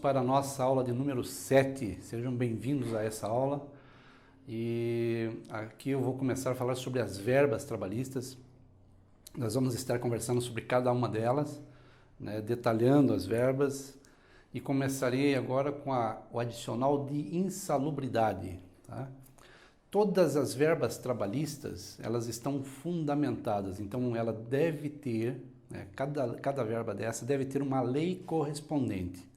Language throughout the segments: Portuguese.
para a nossa aula de número 7. Sejam bem-vindos a essa aula. E aqui eu vou começar a falar sobre as verbas trabalhistas. Nós vamos estar conversando sobre cada uma delas, né, detalhando as verbas. E começarei agora com o adicional de insalubridade. Tá? Todas as verbas trabalhistas, elas estão fundamentadas, então ela deve ter, né, cada verba dessa deve ter uma lei correspondente.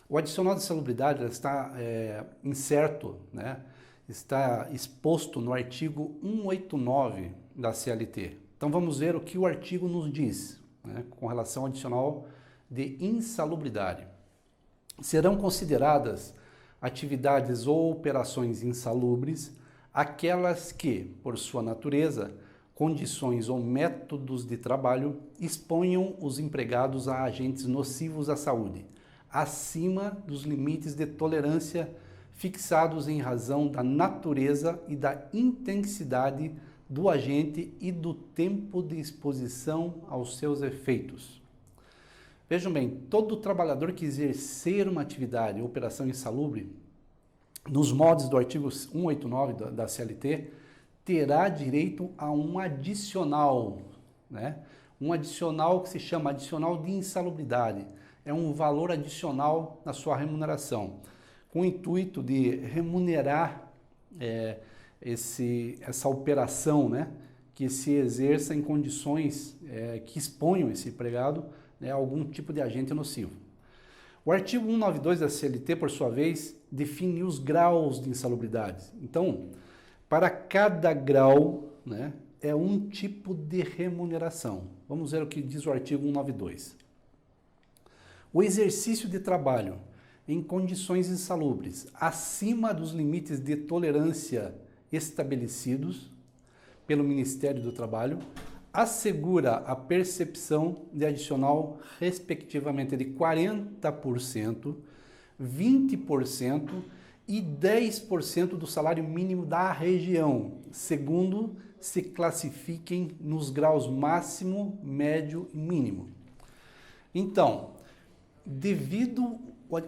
O adicional de insalubridade está incerto, né, está exposto no artigo 189 da CLT. Então vamos ver o que o artigo nos diz, né, com relação ao adicional de insalubridade. Serão consideradas atividades ou operações insalubres aquelas que, por sua natureza, condições ou métodos de trabalho exponham os empregados a agentes nocivos à saúde, acima dos limites de tolerância fixados em razão da natureza e da intensidade do agente e do tempo de exposição aos seus efeitos. Vejam bem, todo trabalhador que exercer uma atividade ou operação insalubre, nos moldes do artigo 189 da CLT, terá direito a um adicional, né? Um adicional que se chama adicional de insalubridade. É um valor adicional na sua remuneração, com o intuito de remunerar essa operação, né? Que se exerça em condições que exponham esse empregado, né, a algum tipo de agente nocivo. O artigo 192 da CLT, por sua vez, define os graus de insalubridade. Então, para cada grau, né, é um tipo de remuneração. Vamos ver o que diz o artigo 192. O exercício de trabalho em condições insalubres, acima dos limites de tolerância estabelecidos pelo Ministério do Trabalho, assegura a percepção de adicional, respectivamente, de 40%, 20% e 10% do salário mínimo da região, segundo se classifiquem nos graus máximo, médio e mínimo. Então,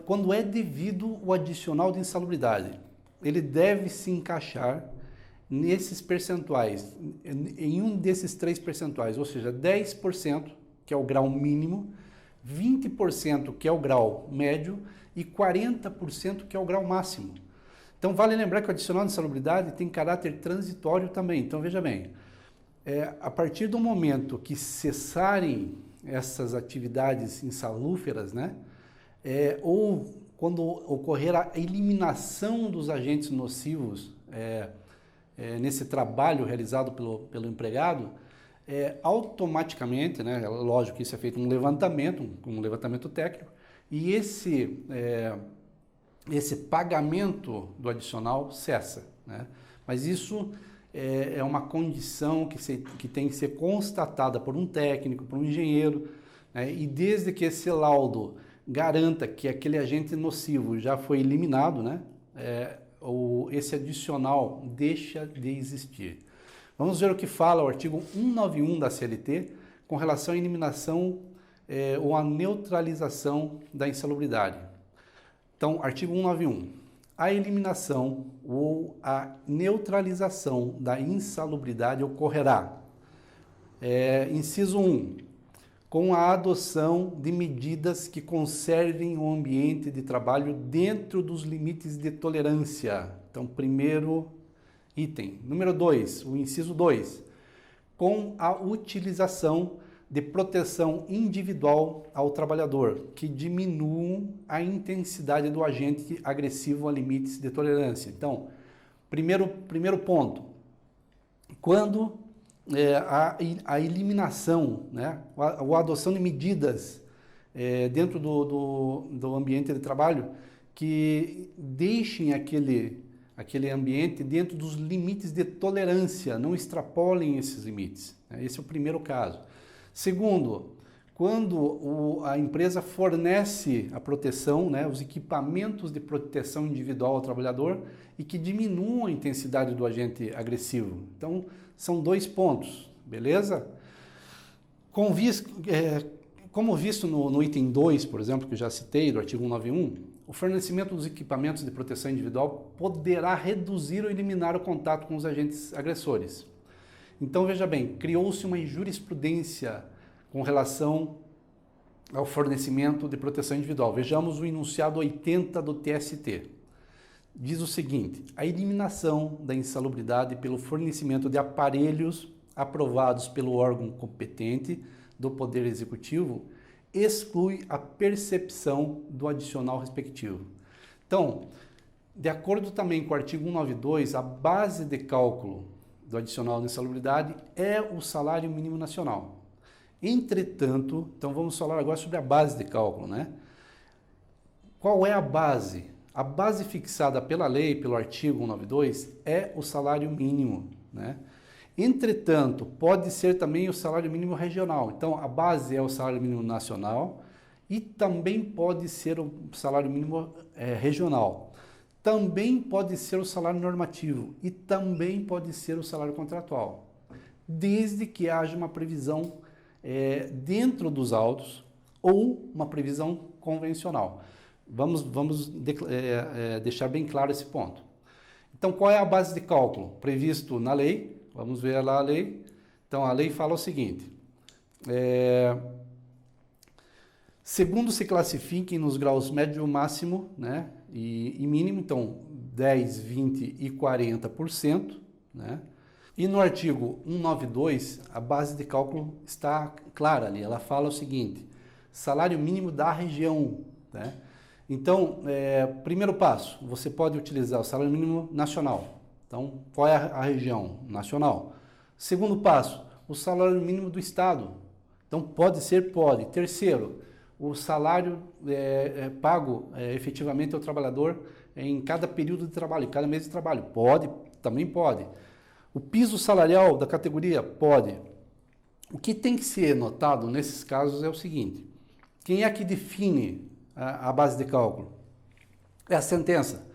quando é devido o adicional de insalubridade, ele deve se encaixar nesses percentuais, em um desses três percentuais, ou seja, 10%, que é o grau mínimo, 20%, que é o grau médio, e 40%, que é o grau máximo. Então, vale lembrar que o adicional de insalubridade tem caráter transitório também. Então, veja bem, a partir do momento que cessarem essas atividades insalúferas, né, ou quando ocorrer a eliminação dos agentes nocivos, nesse trabalho realizado pelo empregado, automaticamente, né, lógico que isso é feito um levantamento técnico, e esse pagamento do adicional cessa, né? Mas isso é uma condição que tem que ser constatada por um técnico, por um engenheiro, né? E desde que esse laudo garanta que aquele agente nocivo já foi eliminado, né, esse adicional deixa de existir. Vamos ver o que fala o artigo 191 da CLT com relação à eliminação ou à neutralização da insalubridade. Então, artigo 191. A eliminação ou a neutralização da insalubridade ocorrerá, inciso 1, com a adoção de medidas que conservem o ambiente de trabalho dentro dos limites de tolerância. Então, primeiro item. Número 2, o inciso 2, com a utilização de proteção individual ao trabalhador, que diminuam a intensidade do agente agressivo a limites de tolerância. Então, primeiro ponto, quando a eliminação, né, a adoção de medidas dentro do ambiente de trabalho que deixem aquele ambiente dentro dos limites de tolerância, não extrapolem esses limites. Esse é o primeiro caso. Segundo, quando a empresa fornece a proteção, né, os equipamentos de proteção individual ao trabalhador e que diminuam a intensidade do agente agressivo. Então, são 2 pontos, beleza? como visto no item 2, por exemplo, que eu já citei, do artigo 191, o fornecimento dos equipamentos de proteção individual poderá reduzir ou eliminar o contato com os agentes agressores. Então, veja bem, criou-se uma jurisprudência com relação ao fornecimento de proteção individual. Vejamos o enunciado 80 do TST. Diz o seguinte: a eliminação da insalubridade pelo fornecimento de aparelhos aprovados pelo órgão competente do Poder Executivo exclui a percepção do adicional respectivo. Então, de acordo também com o artigo 192, a base de cálculo do adicional de insalubridade é o salário mínimo nacional. Entretanto, então vamos falar agora sobre a base de cálculo, né? Qual é a base? A base fixada pela lei, pelo artigo 192, é o salário mínimo, né? Entretanto, pode ser também o salário mínimo regional. Então, a base é o salário mínimo nacional e também pode ser o salário mínimo regional. Também pode ser o salário normativo e também pode ser o salário contratual, desde que haja uma previsão dentro dos autos ou uma previsão convencional. Vamos deixar bem claro esse ponto. Então, qual é a base de cálculo previsto na lei? Vamos ver lá a lei. Então, a lei fala o seguinte: segundo se classifiquem nos graus médio, máximo, né, e mínimo, então 10, 20 e 40%, né? E no artigo 192, a base de cálculo está clara ali, ela fala o seguinte: salário mínimo da região, né? Então, primeiro passo, você pode utilizar o salário mínimo nacional. Então, qual é a região? Nacional. Segundo passo, o salário mínimo do estado. Então, pode ser? Pode. Terceiro, o salário pago efetivamente ao trabalhador em cada período de trabalho, em cada mês de trabalho. Pode, também pode. O piso salarial da categoria? Pode. O que tem que ser notado nesses casos é o seguinte: quem é que define a base de cálculo? É a sentença.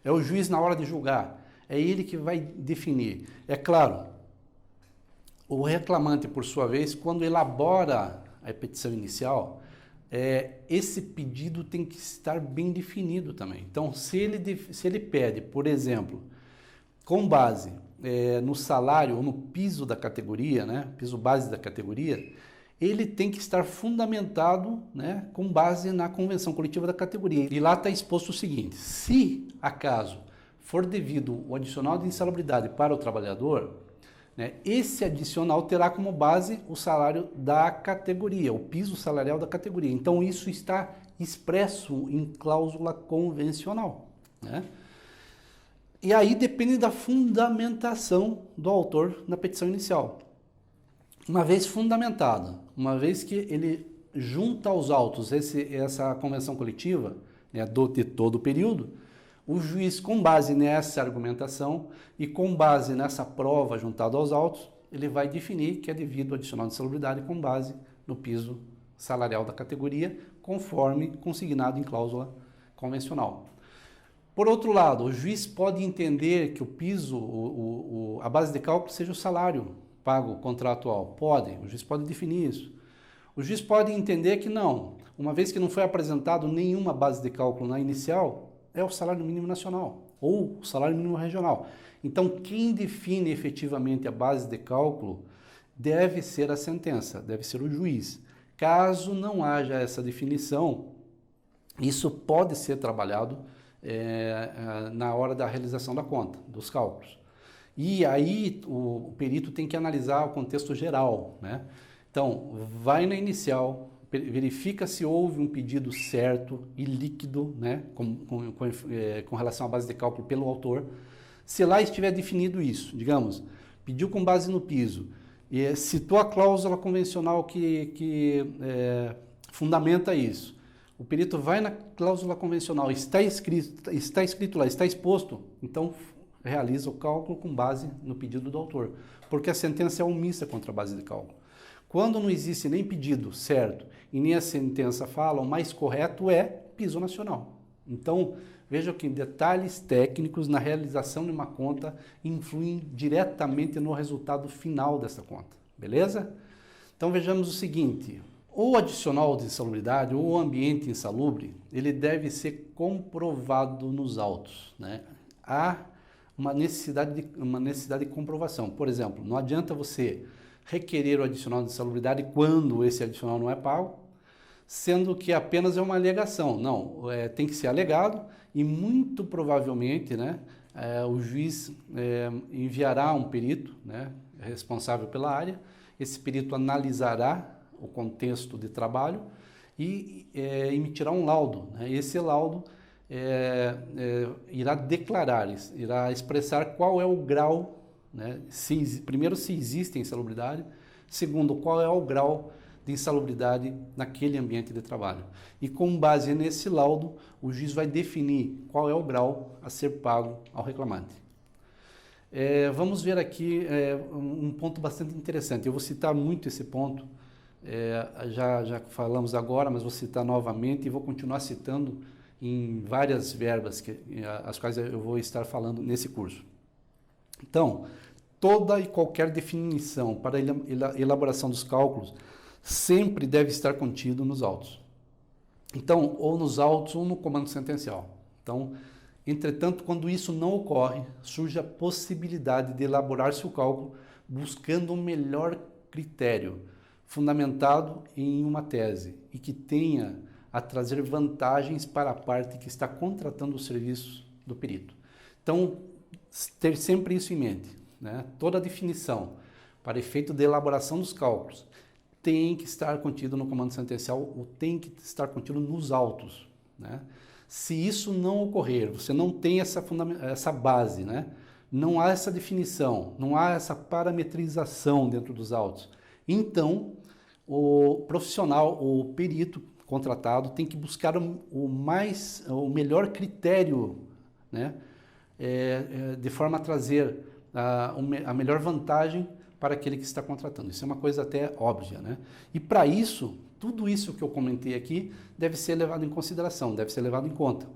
É o juiz na hora de julgar. É ele que vai definir. É claro, o reclamante, por sua vez, quando elabora a petição inicial, esse pedido tem que estar bem definido também. Então, se ele pede, por exemplo, com base no salário ou no piso da categoria, né, piso base da categoria, ele tem que estar fundamentado, né, com base na convenção coletiva da categoria. E lá está exposto o seguinte: se acaso for devido o adicional de insalubridade para o trabalhador, né, esse adicional terá como base o salário da categoria, o piso salarial da categoria. Então, isso está expresso em cláusula convencional, né? E aí depende da fundamentação do autor na petição inicial. Uma vez fundamentada, uma vez que ele junta aos autos essa convenção coletiva, né, de todo o período, o juiz, com base nessa argumentação e com base nessa prova juntada aos autos, ele vai definir que é devido ao adicional de insalubridade com base no piso salarial da categoria, conforme consignado em cláusula convencional. Por outro lado, o juiz pode entender que o piso, a base de cálculo seja o salário pago contratual. Pode, o juiz pode definir isso. O juiz pode entender que não, uma vez que não foi apresentado nenhuma base de cálculo na inicial, é o salário mínimo nacional ou o salário mínimo regional. Então, quem define efetivamente a base de cálculo deve ser a sentença, deve ser o juiz. Caso não haja essa definição, isso pode ser trabalhado na hora da realização da conta, dos cálculos. E aí o perito tem que analisar o contexto geral, né? Então, vai na inicial, verifica se houve um pedido certo e líquido, né, com relação à base de cálculo pelo autor. Se lá estiver definido isso, digamos, pediu com base no piso, e citou a cláusula convencional que fundamenta isso. O perito vai na cláusula convencional, está escrito lá, está exposto, então realiza o cálculo com base no pedido do autor, porque a sentença é omissa contra a base de cálculo. Quando não existe nem pedido certo e nem a sentença fala, o mais correto é piso nacional. Então, veja que detalhes técnicos na realização de uma conta influem diretamente no resultado final dessa conta, beleza? Então, vejamos o seguinte: O adicional de insalubridade ou o ambiente insalubre, ele deve ser comprovado nos autos, né? Há uma necessidade de comprovação. Por exemplo, não adianta você requerer o adicional de insalubridade quando esse adicional não é pago, sendo que apenas é uma alegação. Não, tem que ser alegado e muito provavelmente, né, o juiz enviará um perito, né, responsável pela área. Esse perito analisará o contexto de trabalho e emitirá um laudo, né? Esse laudo irá declarar, irá expressar qual é o grau, né? Primeiro, se existe insalubridade; segundo, qual é o grau de insalubridade naquele ambiente de trabalho. E com base nesse laudo, o juiz vai definir qual é o grau a ser pago ao reclamante. Vamos ver aqui um ponto bastante interessante. Eu vou citar muito esse ponto, já falamos agora, mas vou citar novamente e vou continuar citando em várias verbas, as quais eu vou estar falando nesse curso. Então, toda e qualquer definição para a elaboração dos cálculos sempre deve estar contido nos autos. Então, ou nos autos ou no comando sentencial. Então, entretanto, quando isso não ocorre, surge a possibilidade de elaborar-se o cálculo buscando um melhor critério, fundamentado em uma tese e que tenha a trazer vantagens para a parte que está contratando o serviço do perito. Então, ter sempre isso em mente, né? Toda definição para efeito de elaboração dos cálculos tem que estar contido no comando sentencial ou tem que estar contido nos autos, né? Se isso não ocorrer, você não tem essa base, né? Não há essa definição, não há essa parametrização dentro dos autos, então o profissional, o perito contratado tem que buscar o melhor critério, né? De forma a trazer a melhor vantagem para aquele que está contratando. Isso é uma coisa até óbvia, né? E para isso, tudo isso que eu comentei aqui deve ser levado em consideração, deve ser levado em conta.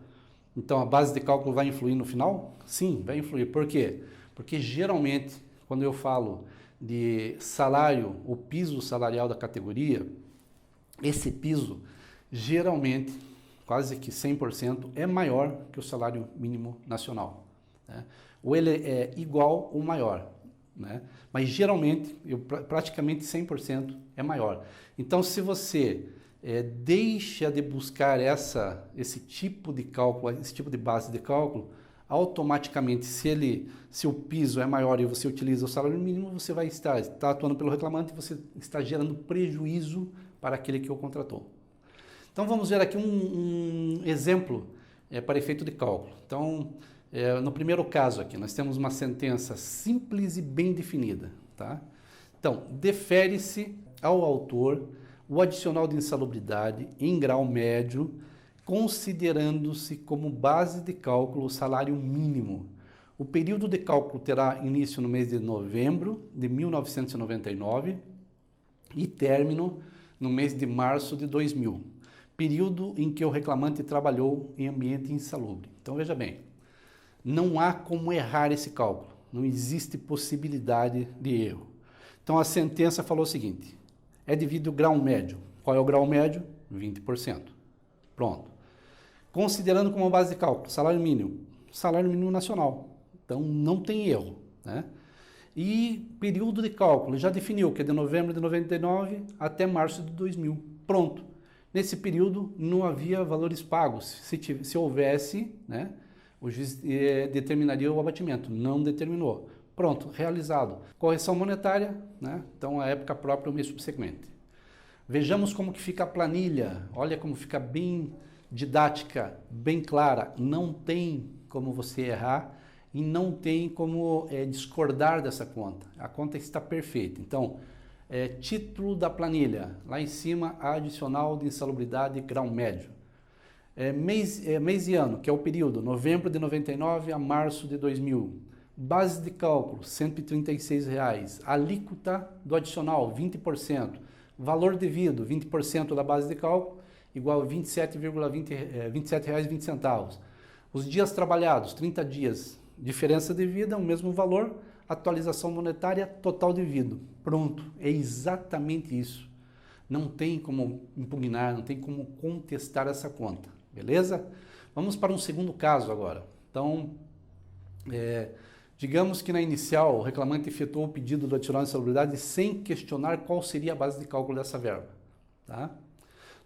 Então, a base de cálculo vai influir no final? Sim, vai influir. Por quê? Porque geralmente, quando eu falo de salário, o piso salarial da categoria, esse piso, geralmente, quase que 100%, é maior que o salário mínimo nacional, né? Ou ele é igual ou maior, né? Mas geralmente, praticamente 100% é maior. Então, se você deixa de buscar esse tipo de cálculo, esse tipo de base de cálculo, automaticamente, se o piso é maior e você utiliza o salário mínimo, você vai estar atuando pelo reclamante e você está gerando prejuízo para aquele que o contratou. Então, vamos ver aqui um exemplo para efeito de cálculo. Então, no primeiro caso aqui, nós temos uma sentença simples e bem definida, tá? Então, defere-se ao autor o adicional de insalubridade em grau médio, considerando-se como base de cálculo o salário mínimo. O período de cálculo terá início no mês de novembro de 1999 e término no mês de março de 2000, período em que o reclamante trabalhou em ambiente insalubre. Então, veja bem, não há como errar esse cálculo, não existe possibilidade de erro. Então, a sentença falou o seguinte: é devido ao grau médio. Qual é o grau médio? 20%. Pronto. Considerando como base de cálculo salário mínimo nacional. Então, não tem erro, né? E período de cálculo, já definiu que é de novembro de 99 até março de 2000. Pronto. Nesse período, não havia valores pagos. Se houvesse, né, o juiz determinaria o abatimento. Não determinou. Pronto, realizado. Correção monetária, né? Então, a época própria, o mês subsequente. Vejamos como que fica a planilha. Olha como fica bem didática, bem clara. Não tem como você errar e não tem como discordar dessa conta. A conta está perfeita. Então, título da planilha. Lá em cima, adicional de insalubridade grau médio. Mês e ano, que é o período, novembro de 99 a março de 2000. Base de cálculo, R$ 136,00. Alíquota do adicional, 20%. Valor devido, 20% da base de cálculo, igual a R$ 27,20. Os dias trabalhados, 30 dias. Diferença devida, o mesmo valor. Atualização monetária, total devido. Pronto, é exatamente isso. Não tem como impugnar, não tem como contestar essa conta, beleza? Vamos para um segundo caso agora. Então, digamos que na inicial o reclamante efetuou o pedido do adicional de insalubridade sem questionar qual seria a base de cálculo dessa verba. Tá?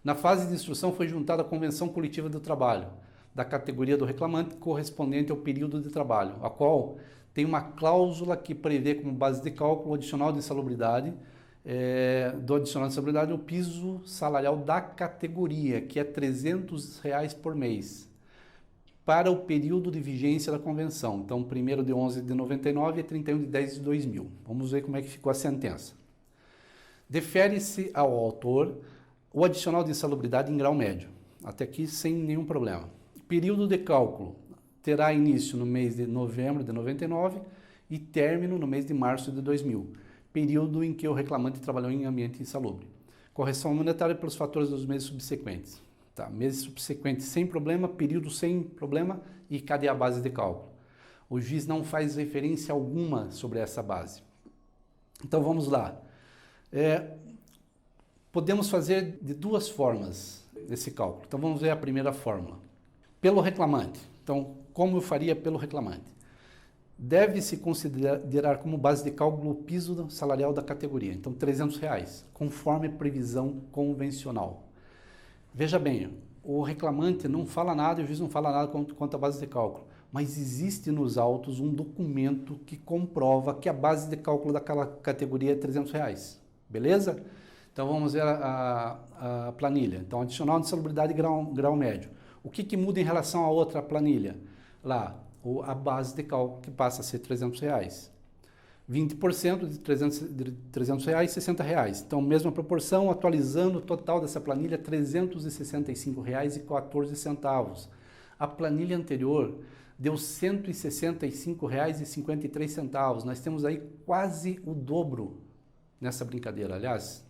Na fase de instrução foi juntada a convenção coletiva do trabalho, da categoria do reclamante correspondente ao período de trabalho, a qual tem uma cláusula que prevê como base de cálculo o adicional de insalubridade, do adicional de insalubridade o piso salarial da categoria, que é R$ 300 por mês, para o período de vigência da convenção. Então, 1º de 11 de 99 e 31 de 10 de 2000. Vamos ver como é que ficou a sentença. Defere-se ao autor o adicional de insalubridade em grau médio. Até aqui sem nenhum problema. Período de cálculo terá início no mês de novembro de 99 e término no mês de março de 2000. Período em que o reclamante trabalhou em ambiente insalubre. Correção monetária pelos fatores dos meses subsequentes. Tá, meses subsequentes sem problema, período sem problema e cadê a base de cálculo? O juiz não faz referência alguma sobre essa base. Então vamos lá. Podemos fazer de duas formas esse cálculo. Então vamos ver a primeira fórmula. Pelo reclamante. Então, como eu faria pelo reclamante? Deve-se considerar como base de cálculo o piso salarial da categoria. Então, R$ 300, conforme previsão convencional. Veja bem, o reclamante não fala nada e o juiz não fala nada quanto à base de cálculo, mas existe nos autos um documento que comprova que a base de cálculo daquela categoria é R$ 300, beleza? Então vamos ver a planilha. Então, adicional de insalubridade grau médio. O que muda em relação à outra planilha? Lá, a base de cálculo que passa a ser R$ 300. 20% de R$ 300, R$ 60. Então, mesma proporção, atualizando o total dessa planilha, R$ 365,14. A planilha anterior deu R$ 165,53. Nós temos aí quase o dobro nessa brincadeira. Aliás,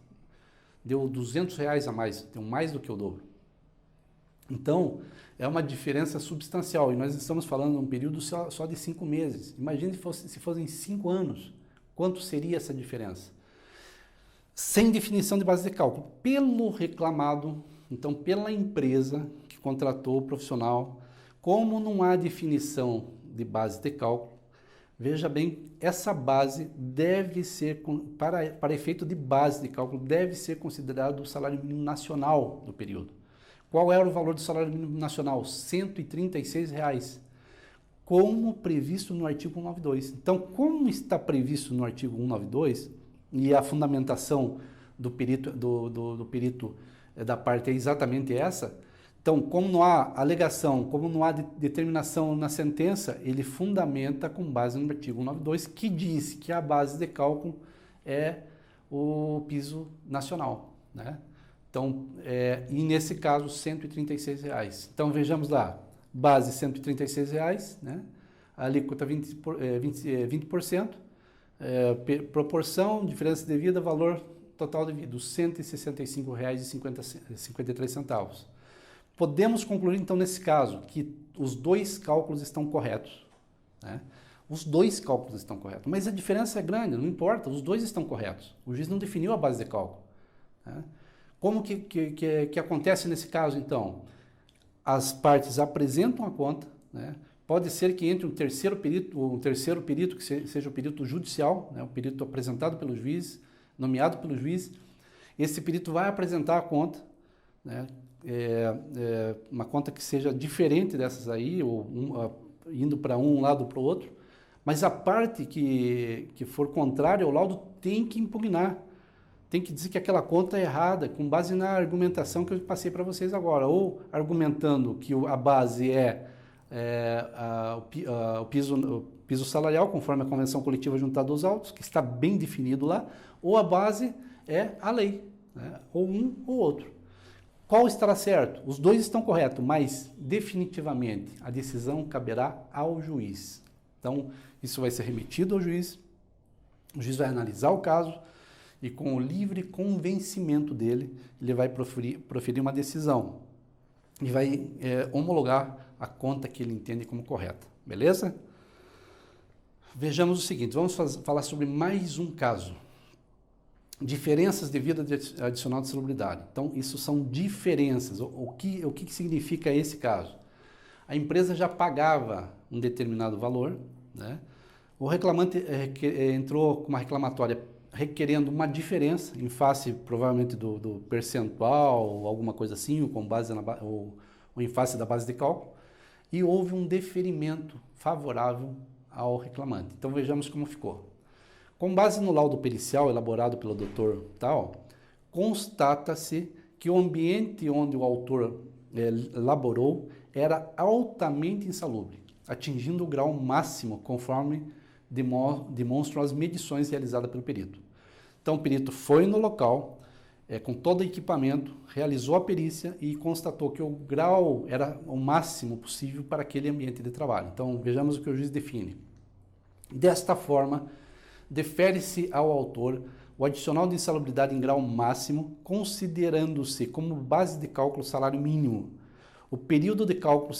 deu R$ 200 a mais, deu mais do que o dobro. Então, é uma diferença substancial e nós estamos falando de um período só de 5 meses. Imagine se fossem 5 anos, quanto seria essa diferença? Sem definição de base de cálculo, pelo reclamado, então pela empresa que contratou o profissional, como não há definição de base de cálculo, veja bem, essa base deve ser, para efeito de base de cálculo, deve ser considerado o salário mínimo nacional do período. Qual era o valor do salário mínimo nacional? R$ 136, como previsto no artigo 192. Então, como está previsto no artigo 192, e a fundamentação do perito, do perito da parte é exatamente essa, então, como não há alegação, como não há determinação na sentença, ele fundamenta com base no artigo 192, que diz que a base de cálculo é o piso nacional, né? Então, e nesse caso, R$ 136. Então, vejamos lá, base R$ 136, né? A alíquota 20%, proporção, diferença devida, valor total devido, R$ 165,53. Podemos concluir, então, nesse caso, que os dois cálculos estão corretos, né? Os dois cálculos estão corretos, mas a diferença é grande, não importa, os dois estão corretos. O juiz não definiu a base de cálculo, né? Como que acontece nesse caso, então? As partes apresentam a conta, né? Pode ser que entre um terceiro perito que seja o perito judicial, né? O perito apresentado pelo juiz, nomeado pelo juiz. Esse perito vai apresentar a conta, né? Uma conta que seja diferente dessas aí, ou indo para um lado para o outro, mas a parte que for contrária ao laudo tem que impugnar. Tem que dizer que aquela conta é errada, com base na argumentação que eu passei para vocês agora, ou argumentando que a base o piso salarial, conforme a convenção coletiva juntada aos autos, que está bem definido lá, ou a base é a lei, né? Ou um ou outro. Qual estará certo? Os dois estão corretos, mas definitivamente a decisão caberá ao juiz. Então, isso vai ser remetido ao juiz, o juiz vai analisar o caso, e com o livre convencimento dele, ele vai proferir uma decisão e vai homologar a conta que ele entende como correta, beleza? Vejamos o seguinte, vamos falar sobre mais um caso. diferenças devido a adicional de salubridade. Então, isso são diferenças. O que significa esse caso? A empresa já pagava um determinado valor, né? O reclamante entrou com uma reclamatória requerendo uma diferença em face, provavelmente, do percentual, ou alguma coisa assim, ou com base ou em face da base de cálculo, e houve um deferimento favorável ao reclamante. Então, vejamos como ficou. Com base no laudo pericial elaborado pelo Dr. Tal, constata-se que o ambiente onde o autor laborou era altamente insalubre, atingindo o grau máximo conforme demonstram as medições realizadas pelo perito. Então, o perito foi no local, com todo o equipamento, realizou a perícia e constatou que o grau era o máximo possível para aquele ambiente de trabalho. Então, vejamos o que o juiz define. Desta forma, defere-se ao autor o adicional de insalubridade em grau máximo, considerando-se como base de cálculo o salário mínimo. O período de cálculo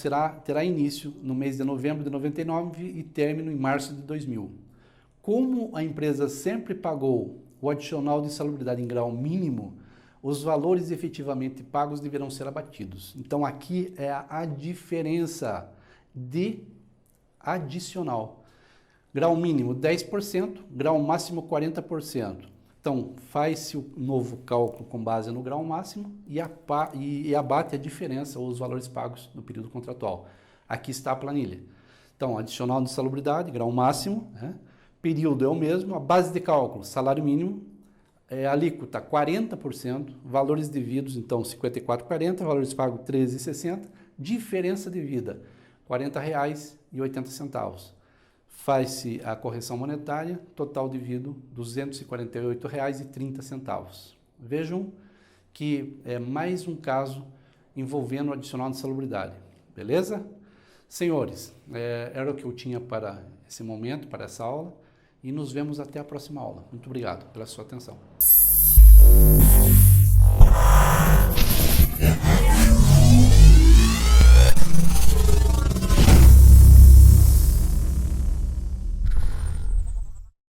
terá início no mês de novembro de 99 e término em março de 2000. Como a empresa sempre pagou o adicional de insalubridade em grau mínimo, os valores efetivamente pagos deverão ser abatidos. Então, aqui é a diferença de adicional. Grau mínimo 10%, grau máximo 40%. Então, faz-se o novo cálculo com base no grau máximo e abate a diferença ou os valores pagos no período contratual. Aqui está a planilha. Então, adicional de insalubridade, grau máximo, né? Período é o mesmo, a base de cálculo, salário mínimo, alíquota 40%, valores devidos, então, 54,40, valores pagos 13,60, diferença devida, R$ 40,80. Faz-se a correção monetária, total devido R$ 248,30. Vejam que é mais um caso envolvendo o adicional de insalubridade, beleza? Senhores, era o que eu tinha para esse momento, para essa aula, e nos vemos até a próxima aula. Muito obrigado pela sua atenção.